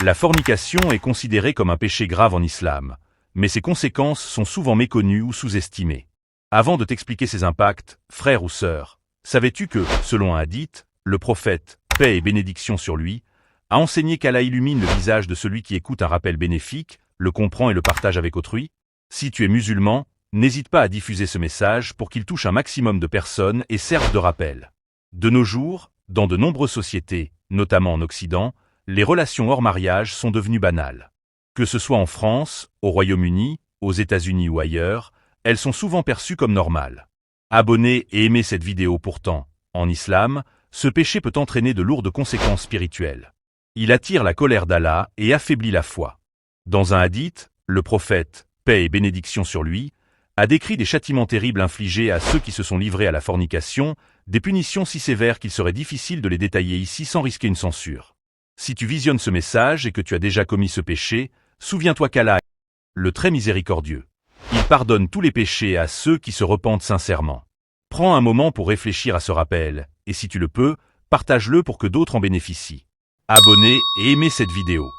La fornication est considérée comme un péché grave en islam, mais ses conséquences sont souvent méconnues ou sous-estimées. Avant de t'expliquer ses impacts, frère ou sœur, savais-tu que, selon un hadith, le prophète, paix et bénédiction sur lui, a enseigné qu'Allah illumine le visage de celui qui écoute un rappel bénéfique, le comprend et le partage avec autrui? Si tu es musulman, n'hésite pas à diffuser ce message pour qu'il touche un maximum de personnes et serve de rappel. De nos jours, dans de nombreuses sociétés, notamment en Occident, les relations hors mariage sont devenues banales. Que ce soit en France, au Royaume-Uni, aux États-Unis ou ailleurs, elles sont souvent perçues comme normales. Abonnez et aimez cette vidéo pourtant. En islam, ce péché peut entraîner de lourdes conséquences spirituelles. Il attire la colère d'Allah et affaiblit la foi. Dans un hadith, le prophète, paix et bénédiction sur lui, a décrit des châtiments terribles infligés à ceux qui se sont livrés à la fornication, des punitions si sévères qu'il serait difficile de les détailler ici sans risquer une censure. Si tu visionnes ce message et que tu as déjà commis ce péché, souviens-toi qu'Allah est le très miséricordieux. Il pardonne tous les péchés à ceux qui se repentent sincèrement. Prends un moment pour réfléchir à ce rappel, et si tu le peux, partage-le pour que d'autres en bénéficient. Abonnez et aimez cette vidéo.